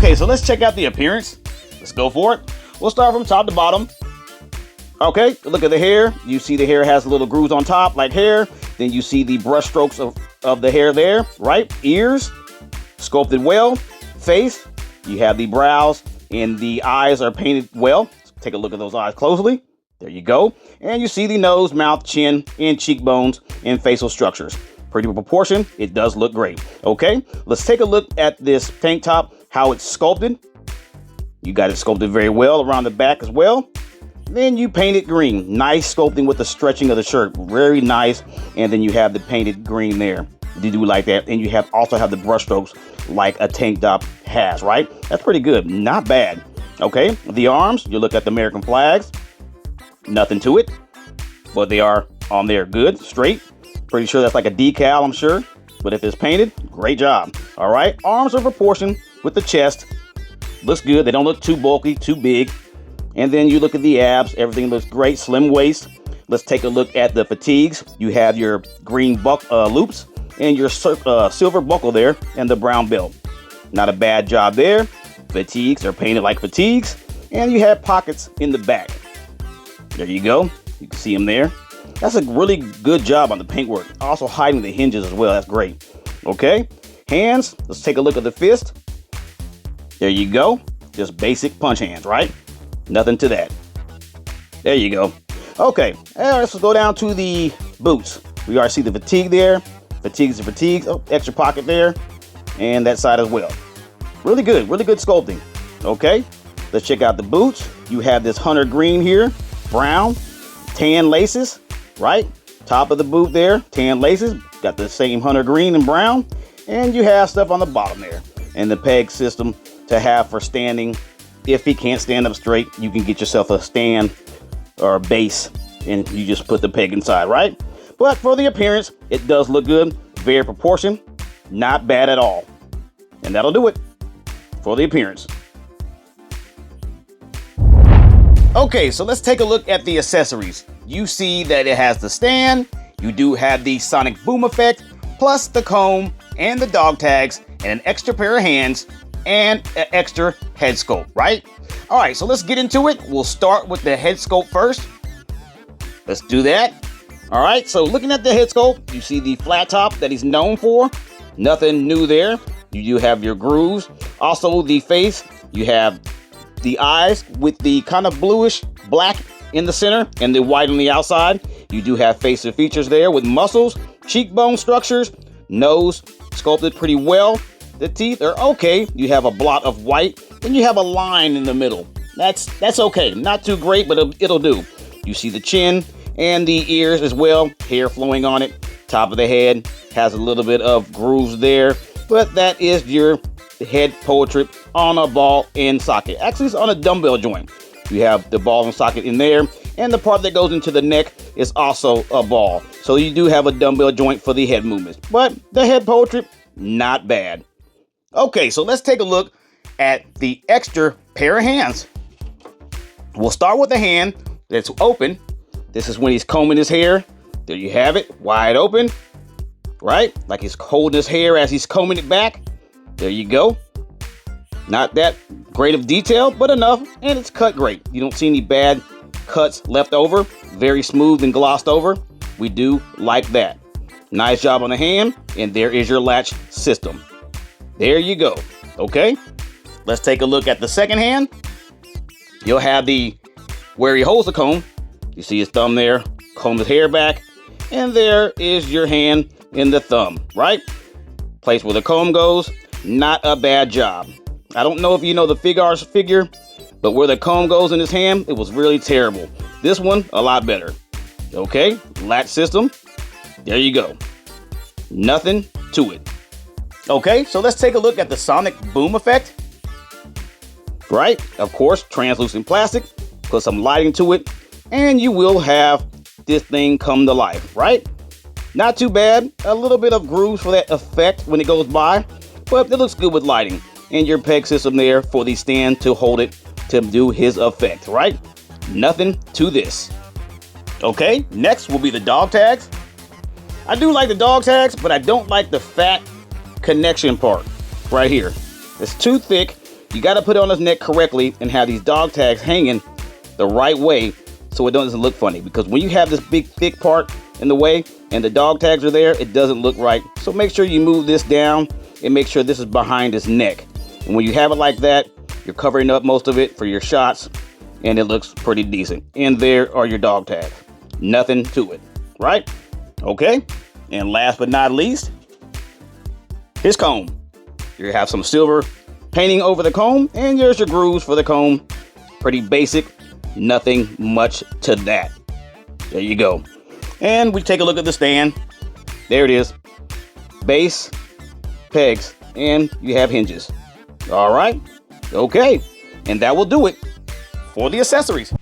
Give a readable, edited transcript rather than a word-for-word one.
Okay, so let's check out the appearance. Let's go for it. We'll start from top to bottom. Okay, look at the hair. You see the hair has little grooves on top like hair. Then you see the brush strokes of the hair there, right? Ears, sculpted well. Face, you have the brows and the eyes are painted well. Take a look at those eyes closely. There you go. And you see the nose, mouth, chin, and cheekbones and facial structures. Pretty proportion. It does look great. Okay, let's take a look at this tank top, how it's sculpted. You got it sculpted very well around the back as well. Then you paint it green. Nice sculpting with the stretching of the shirt. Very nice. And then you have the painted green there. You do like that. And you also have the brush strokes like a tank top has, right? That's pretty good. Not bad. Okay, the arms, you look at the American flags. Nothing to it, but they are on there good, straight. Pretty sure that's like a decal, I'm sure. But if it's painted, great job. All right, arms are proportioned with the chest. Looks good. They don't look too bulky, too big. And then you look at the abs. Everything looks great. Slim waist. Let's take a look at the fatigues. You have your green loops and your silver buckle there and the brown belt. Not a bad job there. Fatigues are painted like fatigues. And you have pockets in the back. There you go. You can see them there. That's a really good job on the paintwork. Also hiding the hinges as well. That's great. Okay. Hands. Let's take a look at the fist. There you go. Just basic punch hands, right? Nothing to that. There you go. Okay. Let's go down to the boots. We already see the fatigue there. Fatigues and fatigues. Oh, extra pocket there. And that side as well. Really good. Really good sculpting. Okay. Let's check out the boots. You have this hunter green here. Brown. Tan laces. Right? Top of the boot there. Tan laces. Got the same hunter green and brown. And you have stuff on the bottom there. And the peg system to have for standing. If he can't stand up straight, you can get yourself a stand or a base. And you just put the peg inside, right? But for the appearance, it does look good. Very proportioned. Not bad at all. And that'll do it for the appearance. Okay, so let's take a look at the accessories. You see that it has the stand. You do have the sonic boom effect, plus the comb and the dog tags and an extra pair of hands and an extra head sculpt, right? All right, so let's get into it. We'll start with the head sculpt first. Let's do that. All right, so looking at the head sculpt, you see the flat top that he's known for. Nothing new there. You do have your grooves. Also the face, you have the eyes with the kind of bluish black in the center and the white on the outside. You do have facial features there with muscles, cheekbone structures, nose sculpted pretty well. The teeth are okay. You have a blot of white, then you have a line in the middle. That's okay. Not too great, but it'll do. You see the chin and the ears as well. Hair flowing on it. Top of the head has a little bit of grooves there, but that is your head portrait on a ball and socket. Actually, it's on a dumbbell joint. You have the ball and socket in there, and the part that goes into the neck is also a ball. So you do have a dumbbell joint for the head movements, but the head portrait, not bad. Okay, so let's take a look at the extra pair of hands. We'll start with the hand that's open. This is when he's combing his hair. There you have it, wide open, right? Like he's holding his hair as he's combing it back. There you go. Not that great of detail, but enough, and it's cut great. You don't see any bad cuts left over. Very smooth and glossed over. We do like that. Nice job on the hand, and there is your latch system. There you go. Okay, let's take a look at the second hand. You'll have where he holds the comb. You see his thumb there, comb his hair back, and there is your hand in the thumb, right? Place where the comb goes. Not a bad job. I don't know if you know the figure, but where the comb goes in his hand, it was really terrible. This one, a lot better. Okay, latch system. There you go. Nothing to it. Okay, so let's take a look at the sonic boom effect. Right, of course, translucent plastic. Put some lighting to it, and you will have this thing come to life, right? Not too bad. A little bit of grooves for that effect when it goes by, but it looks good with lighting. And your peg system there for the stand to hold it to do his effect, right? Nothing to this. Okay, next will be the dog tags. I do like the dog tags, but I don't like the fat connection part right here. It's too thick, You got to put it on his neck correctly and have these dog tags hanging the right way so it doesn't look funny. Because when you have this big thick part in the way and the dog tags are there, it doesn't look right. So make sure you move this down and make sure this is behind his neck. And when you have it like that, you're covering up most of it for your shots and it looks pretty decent. And there are your dog tags. Nothing to it, right? Okay. And last but not least, his comb. You have some silver painting over the comb, and there's your grooves for the comb. Pretty basic, nothing much to that. There you go. And we take a look at the stand. There it is. Base, pegs, and you have hinges. All right. Okay. And that will do it for the accessories.